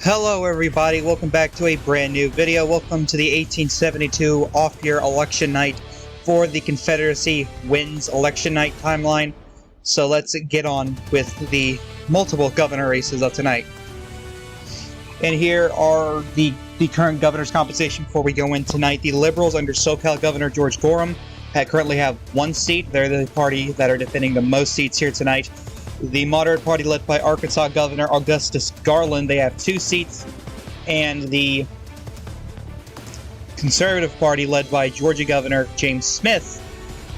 Hello everybody, welcome back to a brand new video. Welcome to the 1872 off-year election night for the Confederacy wins election night timeline. So let's get on with the multiple governor races of tonight. And here are the current governor's composition before we go in tonight. The Liberals under SoCal Governor George Gorham currently have one seat. They're the party that are defending the most seats here tonight. The moderate party led by Arkansas Governor Augustus Garland, they have 2 seats, and the conservative party led by Georgia Governor James Smith,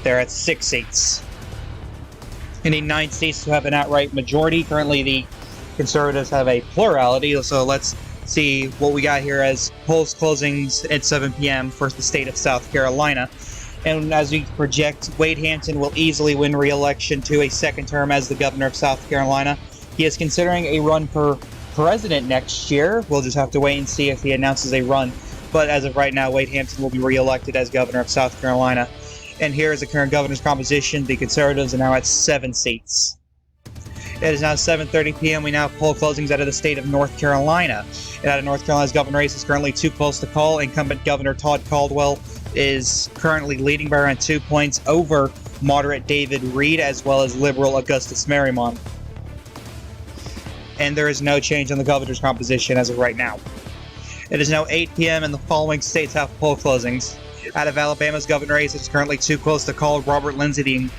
they're at 6 seats. In the 9 states who have an outright majority, currently the conservatives have a plurality, so let's see what we got here as polls closings at 7 p.m. for the state of South Carolina. And as we project, Wade Hampton will easily win re-election to a second term as the governor of South Carolina. He is considering a run for president next year. We'll just have to wait and see if he announces a run. But as of right now, Wade Hampton will be re-elected as governor of South Carolina. And here is the current governor's composition. The conservatives are now at 7 seats. It is now 7:30 p.m. We now have poll closings out of the state of North Carolina. And out of North Carolina's governor race is currently too close to call. Incumbent Governor Todd Caldwell is currently leading by around 2 points over moderate David Reed as well as liberal Augustus Merrimon. And there is no change on the governor's composition as of right now. It is now 8 p.m. and the following states have poll closings. Out of Alabama's governor race, it's currently too close to call. Robert Lindsey,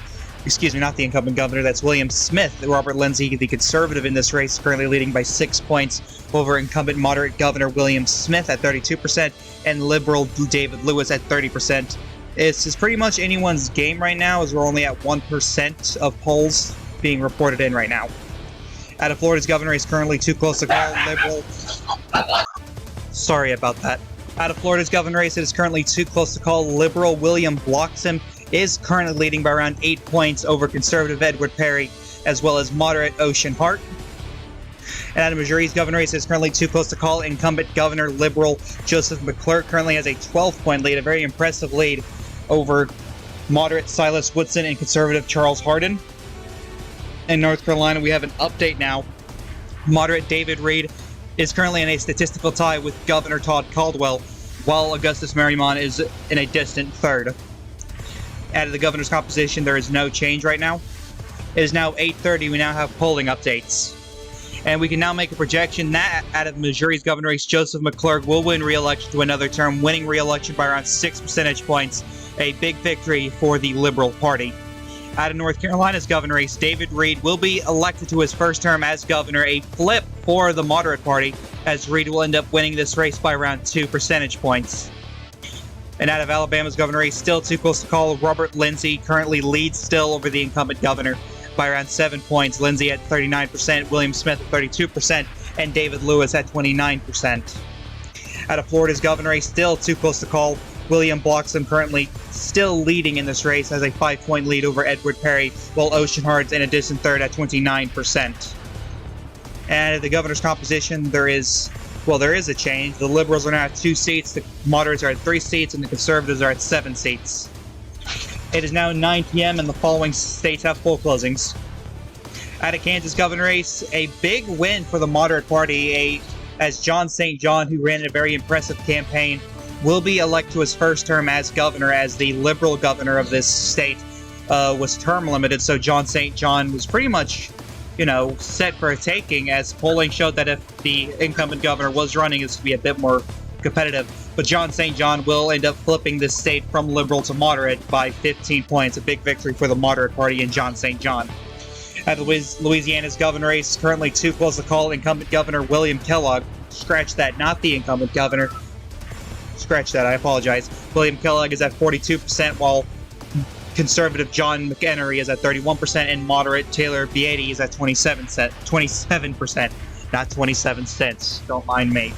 not the incumbent governor, that's William Smith. Robert Lindsey, the conservative in this race, is currently leading by 6 points over incumbent moderate governor William Smith at 32% and liberal David Lewis at 30%. It's pretty much anyone's game right now, as we're only at 1% of polls being reported in right now. Out of Florida's governor is currently too close to call. Liberal. Sorry about that. Out of Florida's governor race, it is currently too close to call. Liberal William Bloxham is currently leading by around 8 points over conservative Edward Perry, as well as moderate Ocean Hart. And out of Missouri's governor race, is currently too close to call. Incumbent governor liberal Joseph McClurg currently has a 12-point lead, a very impressive lead over moderate Silas Woodson and conservative Charles Hardin. In North Carolina, we have an update now. Moderate David Reed is currently in a statistical tie with Governor Todd Caldwell, while Augustus Merrimon is in a distant third. Out of the governor's composition, there is no change right now. It is now 8:30. We now have polling updates. And we can now make a projection that out of Missouri's governor race, Joseph McClurg will win re-election to another term, winning re-election by around 6 percentage points, a big victory for the Liberal Party. Out of North Carolina's governor race, David Reed will be elected to his first term as governor, a flip for the moderate party, as Reed will end up winning this race by around 2 percentage points. And out of Alabama's governor race, still too close to call, Robert Lindsey currently leads still over the incumbent governor by around 7 points. Lindsey at 39%, William Smith at 32%, and David Lewis at 29%. Out of Florida's governor race, still too close to call, William Bloxham currently still leading in this race, has a 5-point lead over Edward Perry, while Ocean Hart's in a distant third at 29%. And at the governor's composition, there is a change. The Liberals are now at 2 seats, the moderates are at 3 seats, and the Conservatives are at 7 seats. It is now 9 p.m. and the following states have poll closings. Out of Kansas governor race, a big win for the moderate party, as John St. John, who ran a very impressive campaign, will be elected to his first term as governor, as the liberal governor of this state was term limited. So John St. John was pretty much, set for a taking, as polling showed that if the incumbent governor was running, this would be a bit more competitive. But John St. John will end up flipping this state from liberal to moderate by 15 points, a big victory for the moderate party in John St. John. Out of Louisiana's governor race, currently too close to call, incumbent governor William Kellogg, scratch that, not the incumbent governor, scratch that, I apologize. William Kellogg is at 42%, while conservative John McHenry is at 31%, and moderate Taylor Beatty is at 27%, not 27 cents, don't mind me.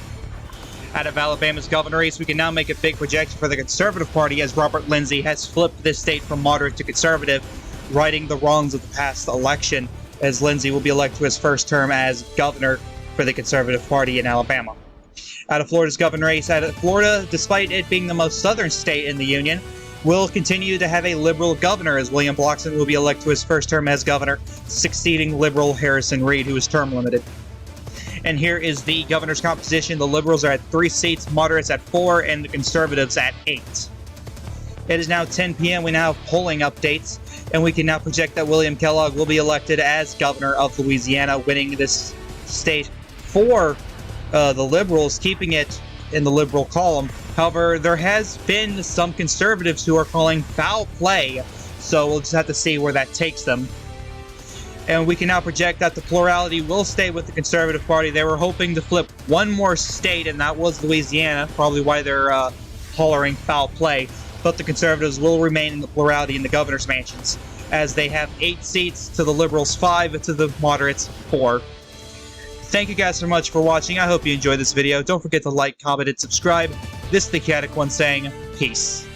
Out of Alabama's governor race, we can now make a big projection for the conservative party, as Robert Lindsey has flipped this state from moderate to conservative, righting the wrongs of the past election, as Lindsey will be elected to his first term as governor for the conservative party in Alabama. Out of Florida's governor race, out of Florida, despite it being the most southern state in the union, will continue to have a liberal governor, as William Bloxham will be elected to his first term as governor, succeeding liberal Harrison Reed, who is term limited. And here is the governor's composition. The Liberals are at 3 seats, moderates at 4, and the Conservatives at 8. It is now 10 p.m. We now have polling updates, and we can now project that William Kellogg will be elected as governor of Louisiana, winning this state for the Liberals, keeping it in the Liberal column. However, there has been some conservatives who are calling foul play, so we'll just have to see where that takes them. And we can now project that the plurality will stay with the Conservative Party. They were hoping to flip one more state, and that was Louisiana, probably why they're hollering foul play. But the Conservatives will remain in the plurality in the governor's mansions, as they have 8 seats to the Liberals 5, to the moderates 4. Thank you guys so much for watching. I hope you enjoyed this video. Don't forget to like, comment, and subscribe. This is the Chaotic One saying, peace.